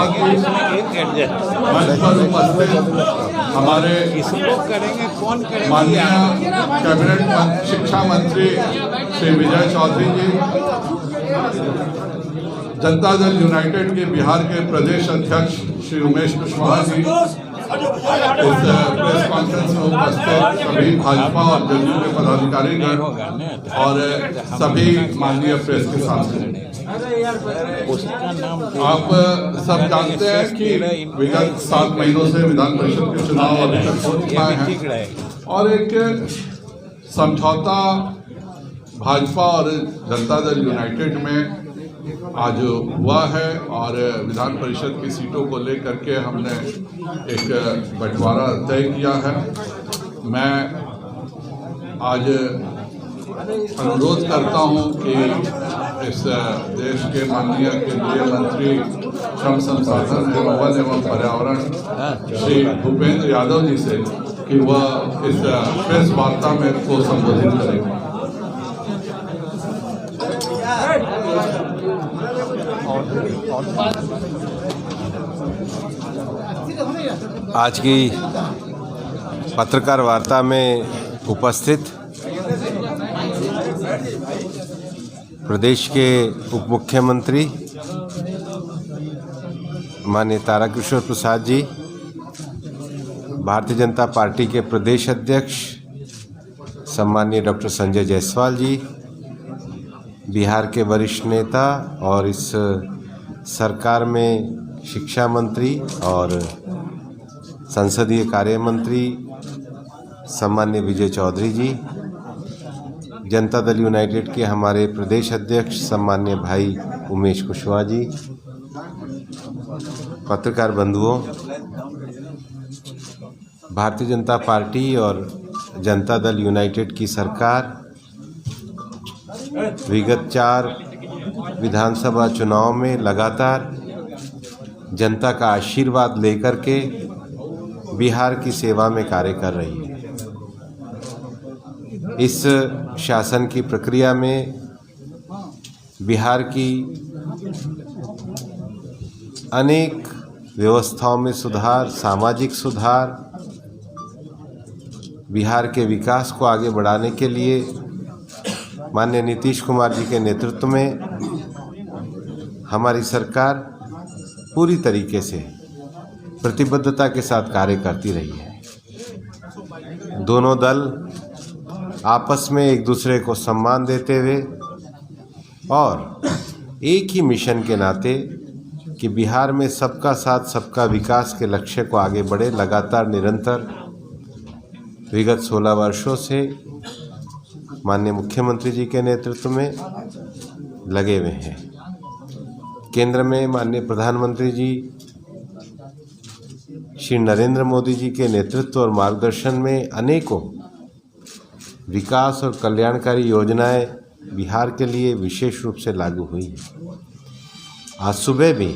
साथ ही मंच पर उपस्थित हमारे करेंगे कौन करेंगे? माननीय कैबिनेट शिक्षा मंत्री श्री विजय चौधरी जी, जनता दल यूनाइटेड के बिहार के प्रदेश अध्यक्ष श्री उमेश कुशवाहा जी, इस प्रेस कॉन्फ्रेंस में उपस्थित सभी भाजपा और जदयू के पदाधिकारीगण और सभी माननीय प्रेस के सामने, आप सब जानते हैं कि विगत 7 महीनों से विधान परिषद के चुनाव अभी तक हो चुके हैं और एक समझौता भाजपा और जनता दल यूनाइटेड में आज हुआ है और विधान परिषद की सीटों को लेकर के हमने एक बंटवारा तय किया है। मैं आज अनुरोध करता हूं कि इस देश के माननीय केंद्रीय मंत्री श्रम संसाधन एवं वन एवं पर्यावरण श्री भूपेंद्र यादव जी से कि वह इस प्रेस वार्ता में को संबोधित करेंगे। आज की पत्रकार वार्ता में उपस्थित प्रदेश के उप मुख्यमंत्री माननीय तारकिशोर प्रसाद जी, भारतीय जनता पार्टी के प्रदेश अध्यक्ष सम्माननीय डॉक्टर संजय जायसवाल जी, बिहार के वरिष्ठ नेता और इस सरकार में शिक्षा मंत्री और संसदीय कार्य मंत्री सम्माननीय विजय चौधरी जी, जनता दल यूनाइटेड के हमारे प्रदेश अध्यक्ष सम्माननीय भाई उमेश कुशवाहा जी, पत्रकार बंधुओं, भारतीय जनता पार्टी और जनता दल यूनाइटेड की सरकार विगत 4 विधानसभा चुनाव में लगातार जनता का आशीर्वाद लेकर के बिहार की सेवा में कार्य कर रही है। इस शासन की प्रक्रिया में बिहार की अनेक व्यवस्थाओं में सुधार, सामाजिक सुधार, बिहार के विकास को आगे बढ़ाने के लिए माननीय नीतीश कुमार जी के नेतृत्व में हमारी सरकार पूरी तरीके से प्रतिबद्धता के साथ कार्य करती रही है। दोनों दल आपस में एक दूसरे को सम्मान देते हुए और एक ही मिशन के नाते कि बिहार में सबका साथ सबका विकास के लक्ष्य को आगे बढ़े, लगातार निरंतर विगत 16 वर्षों से माननीय मुख्यमंत्री जी के नेतृत्व में लगे हुए हैं। केंद्र में माननीय प्रधानमंत्री जी श्री नरेंद्र मोदी जी के नेतृत्व और मार्गदर्शन में अनेकों विकास और कल्याणकारी योजनाएं बिहार के लिए विशेष रूप से लागू हुई हैं। आज सुबह भी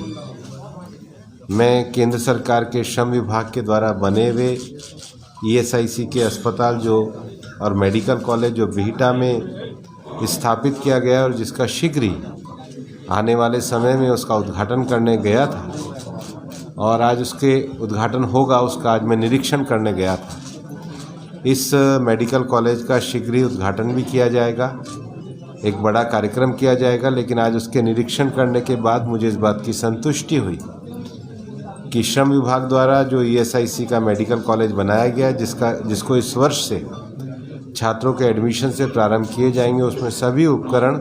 मैं केंद्र सरकार के श्रम विभाग के द्वारा बने हुए ESIC के अस्पताल जो और मेडिकल कॉलेज जो बिहटा में स्थापित किया गया और जिसका शीघ्र ही आने वाले समय में उसका उद्घाटन करने गया था और आज उसके उद्घाटन होगा, उसका आज मैं निरीक्षण करने गया था। इस मेडिकल कॉलेज का शीघ्र ही उद्घाटन भी किया जाएगा, एक बड़ा कार्यक्रम किया जाएगा, लेकिन आज उसके निरीक्षण करने के बाद मुझे इस बात की संतुष्टि हुई कि श्रम विभाग द्वारा जो ESIC का मेडिकल कॉलेज बनाया गया जिसको इस वर्ष से छात्रों के एडमिशन से प्रारंभ किए जाएंगे, उसमें सभी उपकरण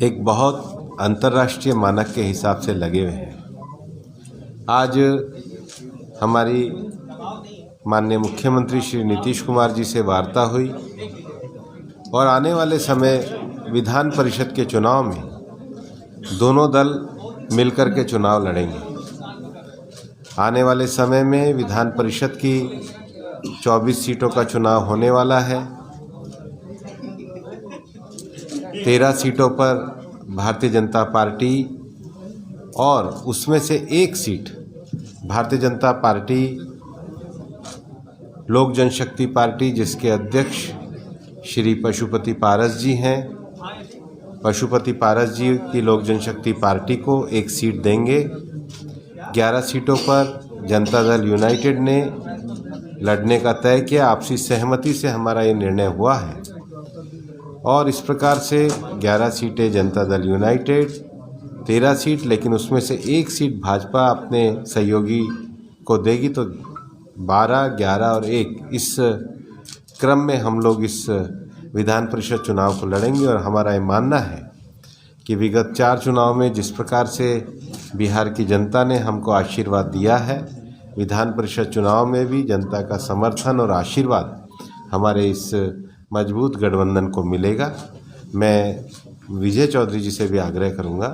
एक बहुत अंतर्राष्ट्रीय मानक के हिसाब से लगे हुए हैं। आज हमारी माननीय मुख्यमंत्री श्री नीतीश कुमार जी से वार्ता हुई और आने वाले समय विधान परिषद के चुनाव में दोनों दल मिलकर के चुनाव लड़ेंगे। आने वाले समय में विधान परिषद की 24 सीटों का चुनाव होने वाला है। 13 सीटों पर भारतीय जनता पार्टी और उसमें से एक सीट भारतीय जनता पार्टी लोक जनशक्ति पार्टी जिसके अध्यक्ष श्री पशुपति पारस जी हैं, पशुपति पारस जी की लोक जनशक्ति पार्टी को 1 सीट देंगे। 11 सीटों पर जनता दल यूनाइटेड ने लड़ने का तय किया। आपसी सहमति से हमारा ये निर्णय हुआ है और इस प्रकार से 11 सीटें जनता दल यूनाइटेड, 13 सीट, लेकिन उसमें से 1 सीट भाजपा अपने सहयोगी को देगी, तो 12, 11 और 1 इस क्रम में हम लोग इस विधान परिषद चुनाव को लड़ेंगे। और हमारा ये मानना है कि विगत 4 चुनाव में जिस प्रकार से बिहार की जनता ने हमको आशीर्वाद दिया है, विधान परिषद चुनाव में भी जनता का समर्थन और आशीर्वाद हमारे इस मजबूत गठबंधन को मिलेगा। मैं विजय चौधरी जी से भी आग्रह करूंगा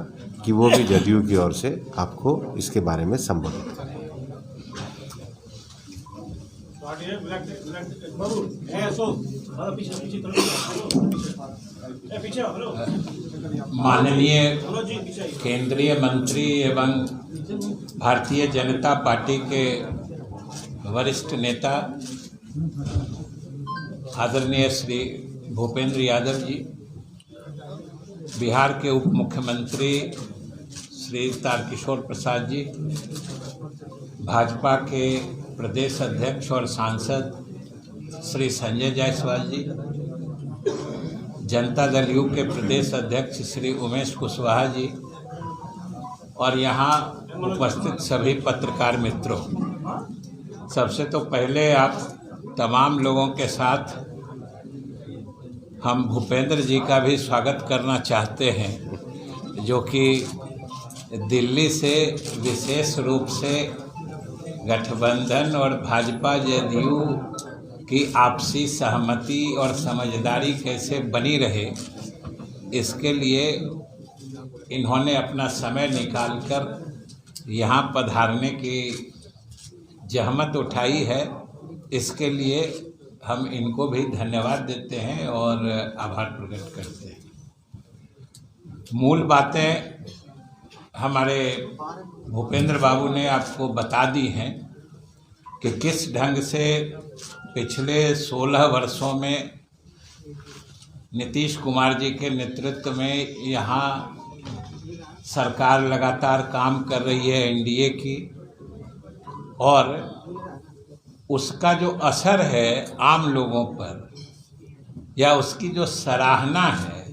कि वो भी जदयू की ओर से आपको इसके बारे में संबोधित करें। माननीय केंद्रीय मंत्री एवं भारतीय जनता पार्टी के वरिष्ठ नेता आदरणीय श्री भूपेंद्र यादव जी, बिहार के उप मुख्यमंत्री श्री तारकिशोर प्रसाद जी, भाजपा के प्रदेश अध्यक्ष और सांसद श्री संजय जायसवाल जी, जनता दल यू के प्रदेश अध्यक्ष श्री उमेश कुशवाहा जी और यहाँ उपस्थित सभी पत्रकार मित्रों, सबसे तो पहले आप तमाम लोगों के साथ हम भूपेंद्र जी का भी स्वागत करना चाहते हैं, जो कि दिल्ली से विशेष रूप से गठबंधन और भाजपा जदयू की आपसी सहमति और समझदारी कैसे बनी रहे, इसके लिए इन्होंने अपना समय निकालकर यहाँ पधारने की जहमत उठाई है। इसके लिए हम इनको भी धन्यवाद देते हैं और आभार प्रकट करते हैं। मूल बातें हमारे भूपेंद्र बाबू ने आपको बता दी हैं कि किस ढंग से पिछले 16 वर्षों में नीतीश कुमार जी के नेतृत्व में यहाँ सरकार लगातार काम कर रही है एनडीए की, और उसका जो असर है आम लोगों पर या उसकी जो सराहना है,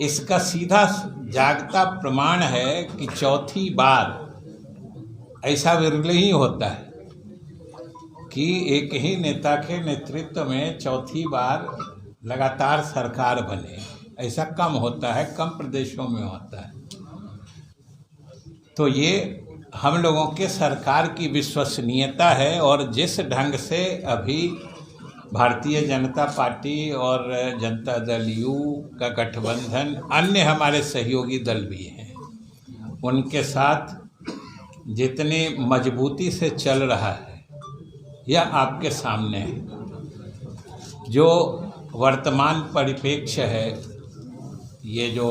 इसका सीधा जागता प्रमाण है कि चौथी बार ऐसा विरले ही होता है कि एक ही नेता के नेतृत्व में चौथी बार लगातार सरकार बने। ऐसा कम होता है, कम प्रदेशों में होता है। तो ये हम लोगों के सरकार की विश्वसनीयता है, और जिस ढंग से अभी भारतीय जनता पार्टी और जनता दल यू का गठबंधन, अन्य हमारे सहयोगी दल भी हैं, उनके साथ जितनी मजबूती से चल रहा है यह आपके सामने है। जो वर्तमान परिप्रेक्ष्य है, ये जो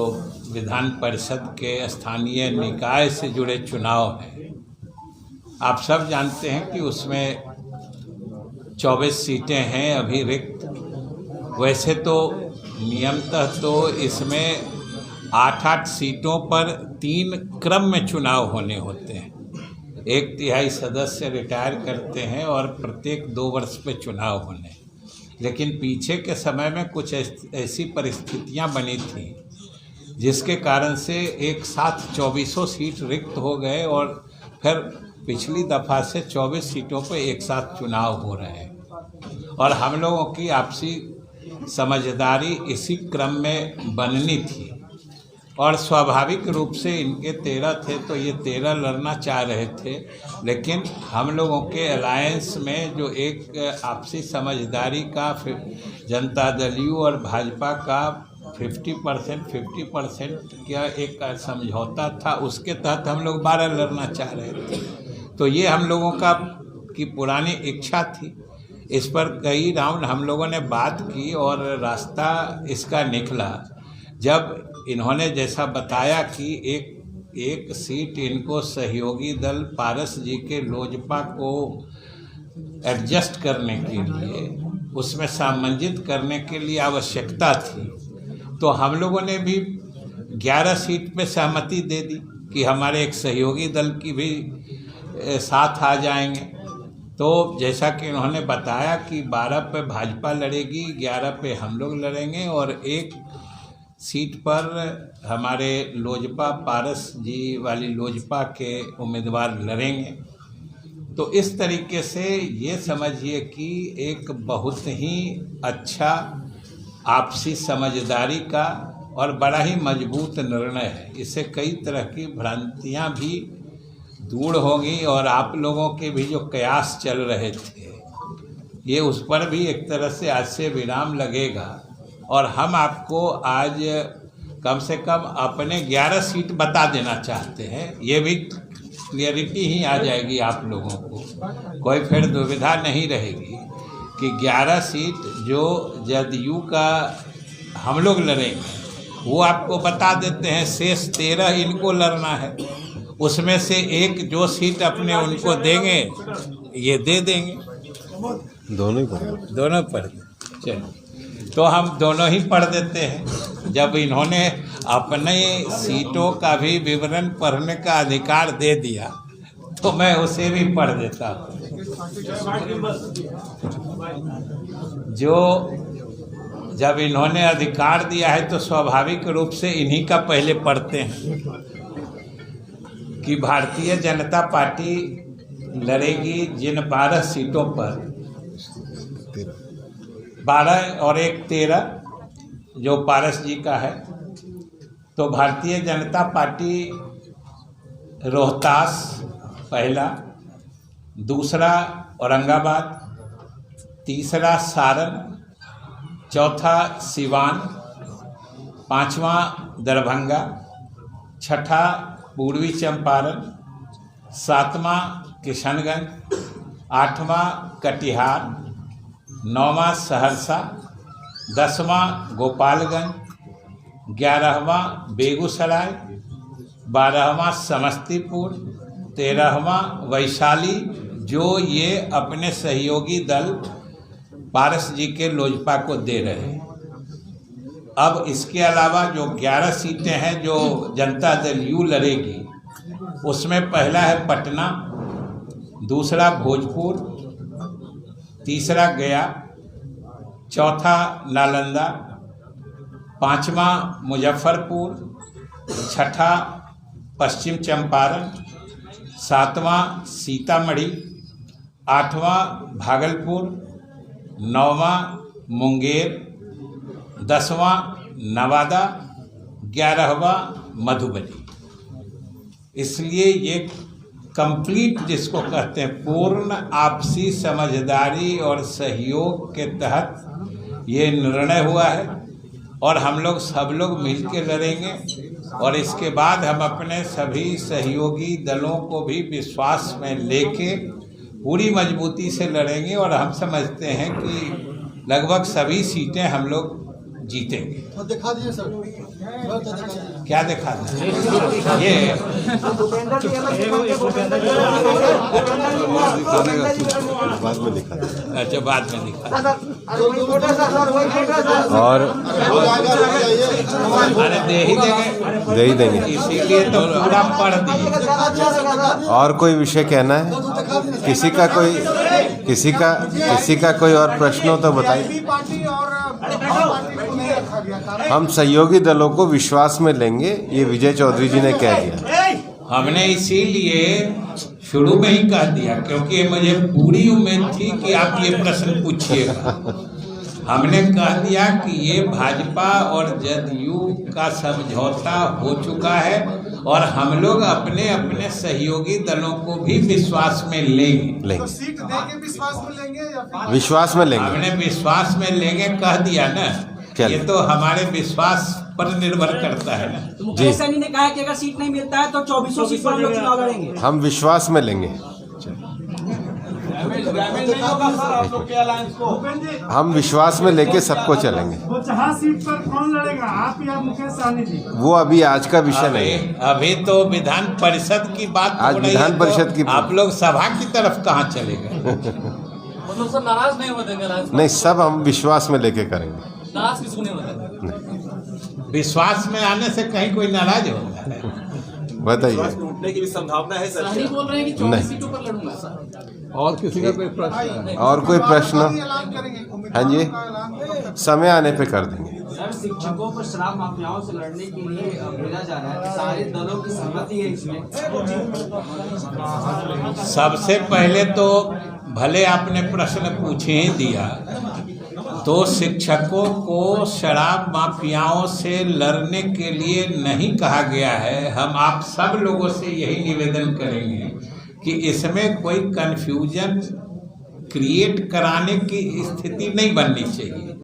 विधान परिषद के स्थानीय निकाय से जुड़े चुनाव हैं, आप सब जानते हैं कि उसमें 24 सीटें हैं अभी रिक्त। वैसे तो नियमतः तो इसमें 8-8 सीटों पर 3 क्रम में चुनाव होने होते हैं। 1/3 सदस्य रिटायर करते हैं और प्रत्येक 2 वर्ष पे चुनाव होने। लेकिन पीछे के समय में कुछ ऐसी परिस्थितियां बनी थी जिसके कारण से एक साथ 24 सीट रिक्त हो गए, और फिर पिछली दफ़ा से 24 सीटों पर एक साथ चुनाव हो रहे हैं। और हम लोगों की आपसी समझदारी इसी क्रम में बननी थी, और स्वाभाविक रूप से इनके 13 थे तो ये 13 लड़ना चाह रहे थे। लेकिन हम लोगों के अलायंस में जो एक आपसी समझदारी का जनता दल यू और भाजपा का 50% क्या एक समझौता था, उसके तहत हम लोग 12 लड़ना चाह रहे थे। तो ये हम लोगों की पुरानी इच्छा थी। इस पर कई राउंड हम लोगों ने बात की और रास्ता इसका निकला जब इन्होंने जैसा बताया कि एक सीट इनको सहयोगी दल पारस जी के लोजपा को एडजस्ट करने के लिए, उसमें सामंजित करने के लिए आवश्यकता थी, तो हम लोगों ने भी 11 सीट पे सहमति दे दी कि हमारे एक सहयोगी दल की भी साथ आ जाएंगे। तो जैसा कि उन्होंने बताया कि 12 पे भाजपा लड़ेगी, 11 पे हम लोग लड़ेंगे और एक सीट पर हमारे लोजपा पारस जी वाली लोजपा के उम्मीदवार लड़ेंगे। तो इस तरीके से ये समझिए कि एक बहुत ही अच्छा आपसी समझदारी का और बड़ा ही मजबूत निर्णय है। इससे कई तरह की भ्रांतियां भी दूर होंगी और आप लोगों के भी जो कयास चल रहे थे ये उस पर भी एक तरह से आज से विराम लगेगा। और हम आपको आज कम से कम अपने 11 सीट बता देना चाहते हैं, ये भी क्लियरिटी ही आ जाएगी आप लोगों को, कोई फिर दुविधा नहीं रहेगी कि 11 सीट जो जदयू का हम लोग लड़ेंगे वो आपको बता देते हैं। शेष 13 इनको लड़ना है, उसमें से एक जो सीट अपने उनको देंगे ये दे देंगे। दोनों पढ़ चलो तो हम दोनों ही पढ़ देते हैं। जब इन्होंने अपने सीटों का भी विवरण पढ़ने का अधिकार दे दिया तो मैं उसे भी पढ़ देता हूँ। जो जब इन्होंने अधिकार दिया है तो स्वाभाविक रूप से इन्हीं का पहले पढ़ते हैं कि भारतीय जनता पार्टी लड़ेगी जिन 12 सीटों पर, 12 और एक 13 जो पारस जी का है। तो भारतीय जनता पार्टी रोहतास पहला, दूसरा औरंगाबाद, तीसरा सारण, चौथा सिवान, पांचवा दरभंगा, छठा पूर्वी चंपारण, सातवां किशनगंज, आठवां कटिहार, 9वां सहरसा, 10वां गोपालगंज, 11वां बेगूसराय, 12वां समस्तीपुर, 13वां वैशाली, जो ये अपने सहयोगी दल पारस जी के लोजपा को दे रहे हैं। अब इसके अलावा जो 11 सीटें हैं जो जनता दल यू लड़ेगी, उसमें पहला है पटना, दूसरा भोजपुर, तीसरा गया, चौथा नालंदा, पांचवा मुजफ्फरपुर, छठा पश्चिम चंपारण, सातवां सीतामढ़ी, आठवां भागलपुर, 9वां मुंगेर, 10वां नवादा, 11वां मधुबनी। इसलिए ये कंप्लीट जिसको कहते हैं पूर्ण आपसी समझदारी और सहयोग के तहत ये निर्णय हुआ है और हम लोग सब लोग मिल के लड़ेंगे। और इसके बाद हम अपने सभी सहयोगी दलों को भी विश्वास में लेके पूरी मजबूती से लड़ेंगे और हम समझते हैं कि लगभग सभी सीटें हम लोग जीतेंगे। तो दिखा दीजिए सर, क्या दिखा दें? ये बाद में दिखा दें। अच्छा, बाद में दिखा। और अरे दे ही देंगे, इसीलिए तो पूरा पढ़ दिए। और कोई विषय कहना है? किसी का कोई और प्रश्न हो तो बताइए। हम सहयोगी दलों को विश्वास में लेंगे, ये विजय चौधरी जी ने कह दिया। हमने इसीलिए शुरू में ही कह दिया क्योंकि मुझे पूरी उम्मीद थी कि आप ये प्रश्न पूछिएगा। हमने कह दिया कि ये भाजपा और जदयू का समझौता हो चुका है और हम लोग अपने अपने सहयोगी दलों को भी विश्वास में लेंगे। तो सीट देके विश्वास में लेंगे या फिर विश्वास में लेंगे? हमने विश्वास में लेंगे कह दिया ना, ये तो हमारे विश्वास पर निर्भर करता है ना। तो मुकेश सहनी ने कहा कि अगर सीट नहीं मिलता है तो 2400 सीट पर हम लोग चुनाव लड़ेंगे। हम विश्वास में लेंगे, हम विश्वास में लेके सबको चलेंगे। वो जहाँ सीट पर कौन लड़ेगा, आप या मुकेश सहनी जी? वो अभी आज का विषय नहीं है। अभी तो विधान परिषद की बात आज हो रही विधान है, परिषद की तो आप लोग सभा की तरफ कहाँ चले गए? मतलब सब नाराज नहीं होते? नहीं, सब हम विश्वास में लेके करेंगे। नाराज किसको नहीं होता? विश्वास में आने से कहीं कोई नाराज होता है? बताइए। टूटने की भी संभावना है सर? सहनी बोल रहे हैं कि 24 सीटों पर लड़ूंगा। और किसी का कोई प्रश्न है? और कोई प्रश्न? ऐलान करेंगे हाँ जी, का ऐलान समय आने पे कर देंगे। सर, शिक्षकों पर शराब माफियाओं से लड़ने के लिए भेजा जा रहा है, सारे दलों की सहमति है इसमें। सबसे पहले तो भले आपने प्रश्न पूछे ही दिया, तो शिक्षकों को शराब माफियाओं से लड़ने के लिए नहीं कहा गया है। हम आप सब लोगों से यही निवेदन करेंगे कि इसमें कोई कन्फ्यूजन क्रिएट कराने की स्थिति नहीं बननी चाहिए।